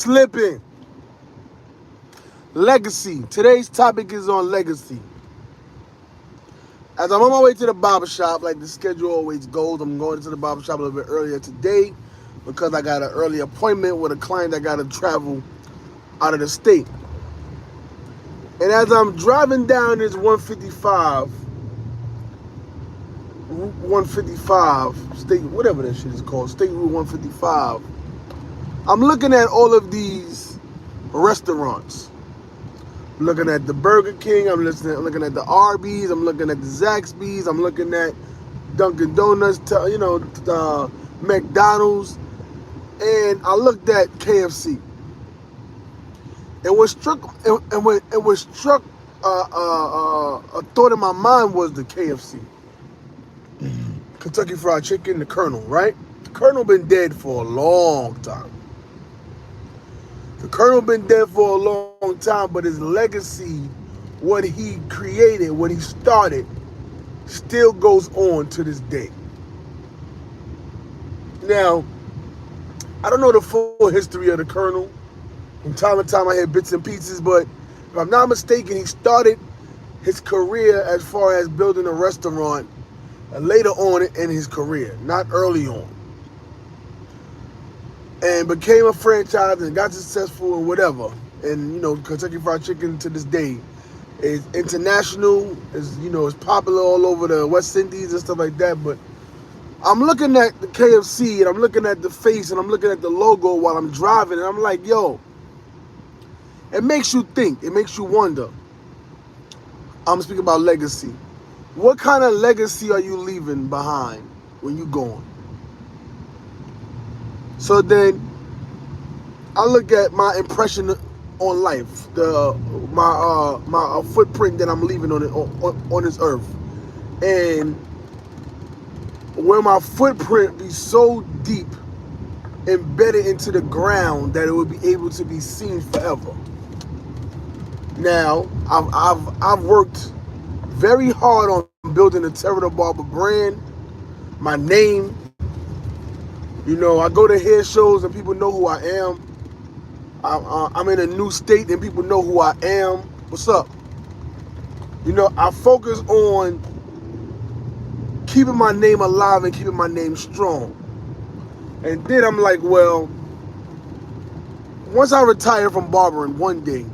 Slipping. Legacy. Today's topic is on legacy. As I'm on my way to the barber shop, like the schedule always goes, I'm going to the barber shop a little bit earlier today because I got an early appointment with a client that got to travel out of the state. And as I'm driving down this 155, state, whatever that shit is called, State Route 155, I'm looking at all of these restaurants. I'm looking at the Burger King, looking at the Arby's, I'm looking at the Zaxby's, I'm looking at Dunkin' Donuts, McDonald's, and I looked at KFC. And what struck a thought in my mind was the KFC, Kentucky Fried Chicken, the Colonel, right? The Colonel been dead for a long time. The Colonel been dead for a long time, but his legacy, what he created, what he started, still goes on to this day. Now, I don't know the full history of the Colonel. From time to time I hear bits and pieces, but if I'm not mistaken, he started his career as far as building a restaurant later on in his career, not early on. And became a franchise and got successful and whatever. And Kentucky Fried Chicken to this day is international, is popular all over the West Indies and stuff like that. But I'm looking at the KFC and I'm looking at the face and I'm looking at the logo while I'm driving, and I'm like, yo, it makes you think, it makes you wonder. I'm speaking about legacy. What kind of legacy are you leaving behind when you're gone? So then I look at my impression on life, my footprint that I'm leaving on this earth, and where my footprint be so deep embedded into the ground that it would be able to be seen forever. Now, I've worked very hard on building the Terah Da Barber brand, my name. I go to hair shows and people know who I am. I'm in a new state and people know who I am. What's up? I focus on keeping my name alive and keeping my name strong. And then I'm like, well, once I retire from barbering one day,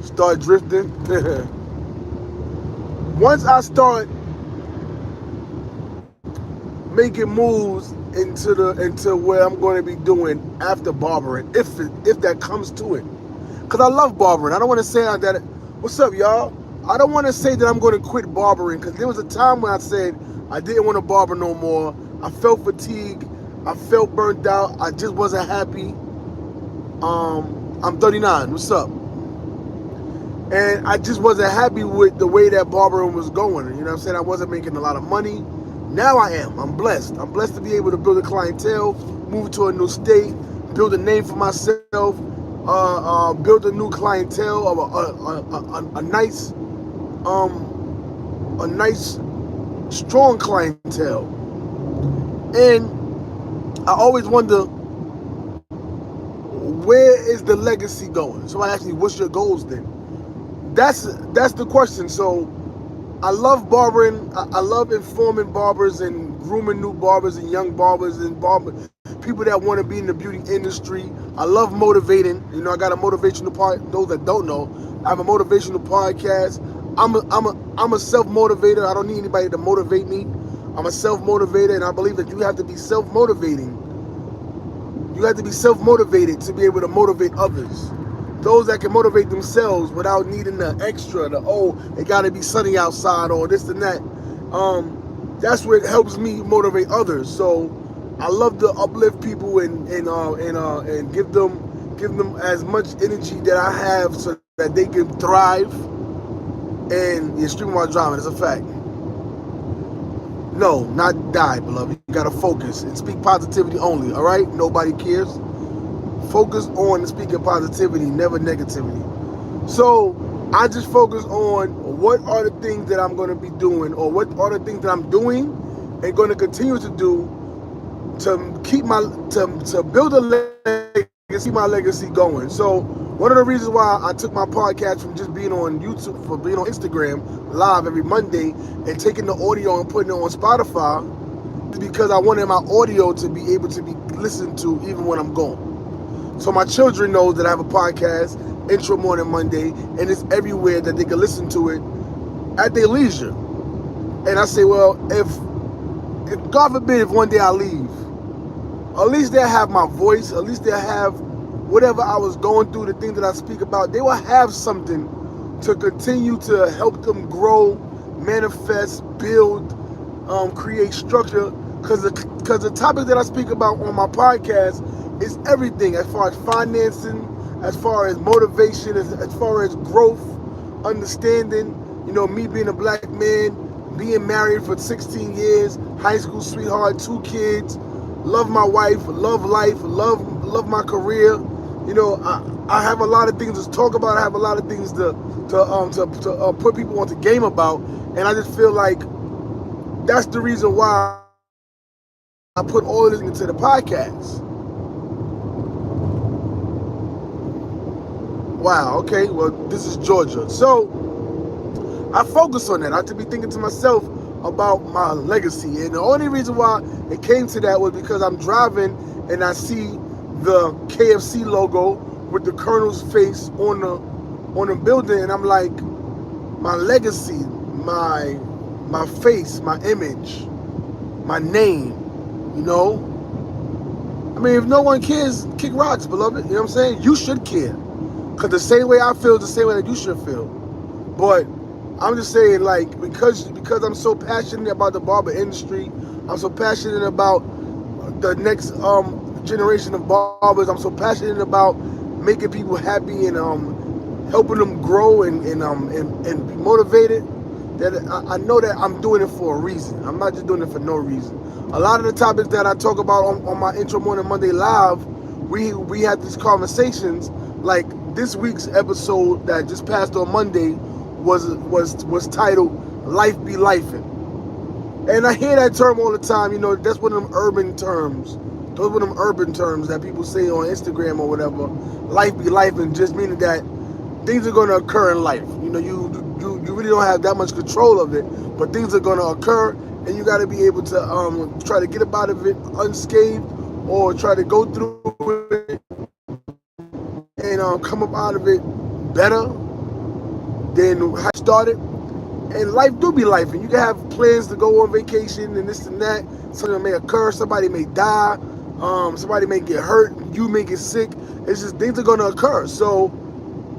start drifting. Once I start making moves into where I'm going to be doing after barbering, if that comes to it, because I love barbering. I don't want to say that. What's up, y'all? I don't want to say that I'm going to quit barbering, because there was a time when I said I didn't want to barber no more. I felt fatigued. I felt burnt out. I just wasn't happy. I'm 39. What's up? And I just wasn't happy with the way that barbering was going. You know what I'm saying? I wasn't making a lot of money. Now I am. I'm blessed. I'm blessed to be able to build a clientele, move to a new state, build a name for myself, build a new clientele of a nice, strong clientele. And I always wonder, where is the legacy going? Somebody asked me, what's your goals then? That's the question. So I love barbering. I love informing barbers and grooming new barbers and young barbers and people that want to be in the beauty industry. I love motivating. I got a motivational part. Those that don't know, I have a motivational podcast. I'm a self-motivator. I don't need anybody to motivate me. I'm a self-motivator, and I believe that you have to be self-motivating. You have to be self-motivated to be able to motivate others. Those that can motivate themselves without needing the extra, it got to be sunny outside or this and that. That's what helps me motivate others. So I love to uplift people and give them as much energy that I have so that they can thrive. And you're streaming while driving, it's a fact. No, not die, beloved. You gotta focus and speak positivity only. All right, nobody cares. Focus on speaking positivity, never negativity. So I just focus on what are the things that I'm going to be doing, or what are the things that I'm doing and going to continue to do to keep to build a legacy see my legacy going. So one of the reasons why I took my podcast from just being on YouTube, for being on Instagram live every Monday, and taking the audio and putting it on Spotify, is because I wanted my audio to be able to be listened to even when I'm gone. So my children know that I have a podcast, Intro Morning Monday, and it's everywhere that they can listen to it at their leisure. And I say, well, if God forbid, if one day I leave, at least they'll have my voice, at least they'll have whatever I was going through, the things that I speak about, they will have something to continue to help them grow, manifest, build, create structure. Because the topic that I speak about on my podcast is everything, as far as financing, as far as motivation, as far as growth, understanding, me being a black man, being married for 16 years, high school sweetheart, 2 kids, love my wife, love life, love my career. I have a lot of things to talk about. I have a lot of things to put people onto game about, and I just feel like that's the reason why I put all of this into the podcast. Wow. Okay. Well, this is Georgia, so I focus on that. I have to be thinking to myself about my legacy, and the only reason why it came to that was because I'm driving and I see the KFC logo with the Colonel's face on the building, and I'm like, my legacy, my face, my image, my name. I mean, if no one cares, kick rocks, beloved. You know what I'm saying? You should care, because the same way I feel is the same way that you should feel. But I'm just saying, like, because I'm so passionate about the barber industry, I'm so passionate about the next generation of barbers, I'm so passionate about making people happy and helping them grow and be motivated, that I know that I'm doing it for a reason. I'm not just doing it for no reason. A lot of the topics that I talk about on my Intro Morning Monday Live, we had these conversations. Like this week's episode that just passed on Monday was titled "Life Be Lifin'," and I hear that term all the time. That's one of them urban terms. Those were them urban terms that people say on Instagram or whatever. Life be lifin', just meaning that things are going to occur in life. You really don't have that much control of it, but things are going to occur, and you got to be able to try to get up out of it unscathed, or try to go through it and come up out of it better than how you started. And life do be life, and you can have plans to go on vacation and this and that. Something may occur, somebody may die, somebody may get hurt, you may get sick. It's just things are gonna occur. So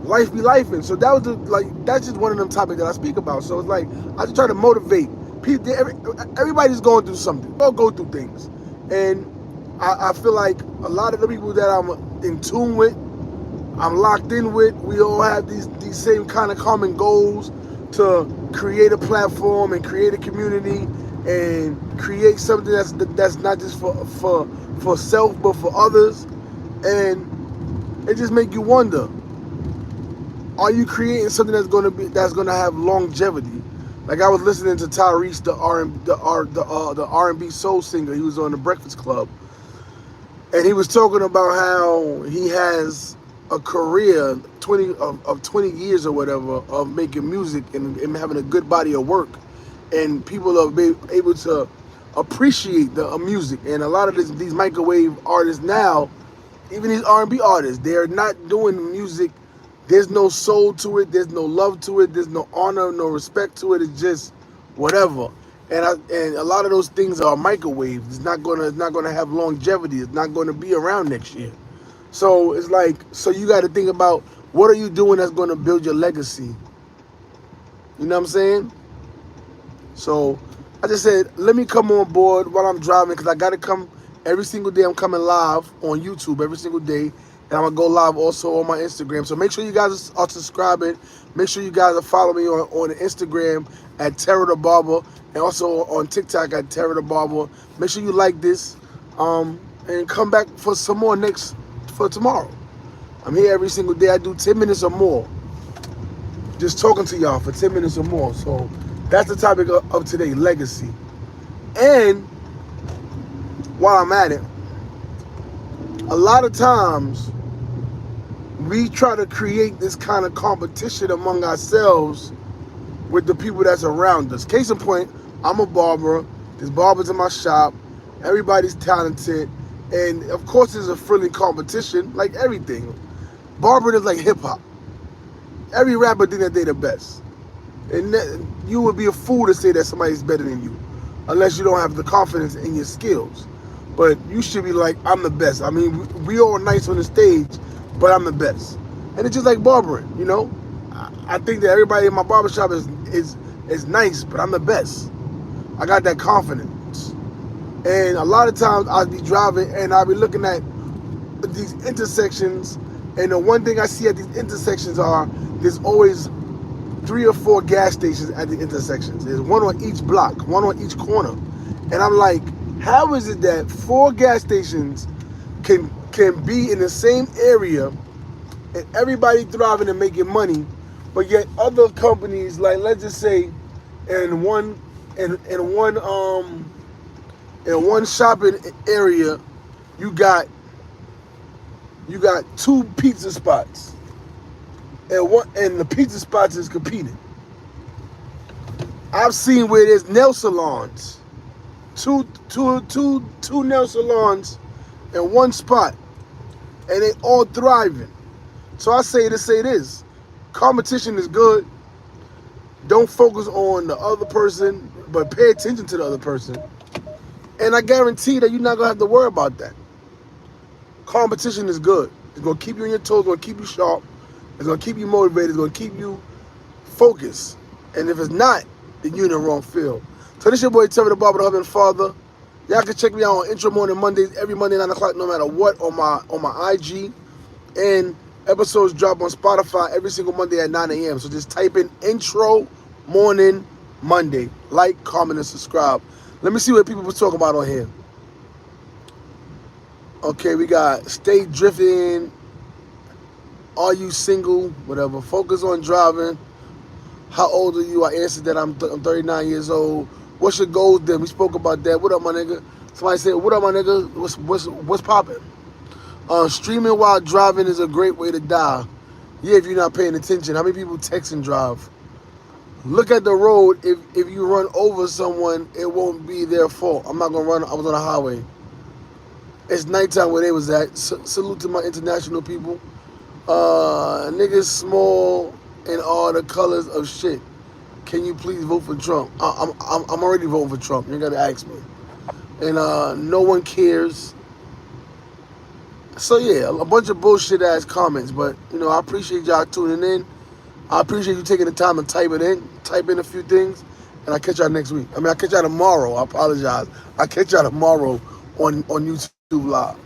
life be life, and so that's just one of them topics that I speak about. So it's like I just try to motivate people. Everybody's going through something. We all go through things, and I feel like a lot of the people that I'm in tune with, I'm locked in with, we all have these same kind of common goals to create a platform and create a community and create something that's not just for self but for others. And it just make you wonder, are you creating something that's gonna have longevity? Like I was listening to Tyrese, the R&B soul singer. He was on the Breakfast Club, and he was talking about how he has a career 20 years or whatever of making music and having a good body of work, and people are able to appreciate the music. And a lot of these microwave artists now, even these R&B artists, they're not doing music. There's no soul to it. There's no love to it. There's no honor, no respect to it. It's just whatever. And a lot of those things are microwave. It's not gonna have longevity. It's not gonna be around next year. So it's like, so you got to think about, what are you doing that's gonna build your legacy? You know what I'm saying? So I just said, let me come on board while I'm driving, because I got to come every single day. I'm coming live on YouTube every single day. And I'm going to go live also on my Instagram. So make sure you guys are subscribing. Make sure you guys are following me on Instagram at Terah Da Barber. And also on TikTok at Terah Da Barber. Make sure you like this. And come back for some more for tomorrow. I'm here every single day. I do 10 minutes or more. Just talking to y'all for 10 minutes or more. So that's the topic of today, legacy. And while I'm at it, a lot of times we try to create this kind of competition among ourselves with the people that's around us. Case in point, I'm a barber. There's barbers in my shop. Everybody's talented. And of course, there's a friendly competition, like everything. Barbering is like hip hop. Every rapper think that they the best. And you would be a fool to say that somebody's better than you, unless you don't have the confidence in your skills. But you should be like, I'm the best. I mean, we all nice on the stage, but I'm the best. And it's just like barbering, you know? I think that everybody in my barbershop is nice, but I'm the best. I got that confidence. And a lot of times I'll be driving and I'll be looking at these intersections, and the one thing I see at these intersections are there's always 3 or 4 gas stations at the intersections. There's one on each block, one on each corner. And I'm like, how is it that 4 gas stations can be in the same area and everybody thriving and making money, but yet other companies, like let's just say in one shopping area, you got 2 pizza spots, and the pizza spots is competing. I've seen where there's nail salons, two nail salons in one spot, and they all thriving. So I say this: competition is good. Don't focus on the other person, but pay attention to the other person. And I guarantee that you're not gonna have to worry about that. Competition is good. It's gonna keep you on your toes. It's gonna keep you sharp. It's gonna keep you motivated. It's gonna keep you focused. And if it's not, then you're in the wrong field. So this your boy Terah Da Barber, the husband and father. Y'all can check me out on Intro Morning Mondays, every Monday 9 o'clock, no matter what, on my IG. And episodes drop on Spotify every single Monday at 9 a.m. So just type in Intro Morning Monday. Like, comment, and subscribe. Let me see what people were talking about on here. Okay, we got Stay Drifting. Are you single? Whatever. Focus on driving. How old are you? I answered that I'm 39 years old. What's your goals then? We spoke about that. What up, my nigga? Somebody said, what up, my nigga? What's popping? Streaming while driving is a great way to die. Yeah, if you're not paying attention. How many people text and drive? Look at the road. If you run over someone, it won't be their fault. I'm not going to run. I was on a highway. It's nighttime where they was at. Salute to my international people. Niggas small in all the colors of shit. Can you please vote for Trump? I'm already voting for Trump. You gotta ask me. And no one cares. So yeah, a bunch of bullshit ass comments. But you know, I appreciate y'all tuning in. I appreciate you taking the time to type in a few things, and I'll catch y'all next week. I mean, I'll catch y'all tomorrow. I apologize. I'll catch y'all tomorrow on YouTube Live.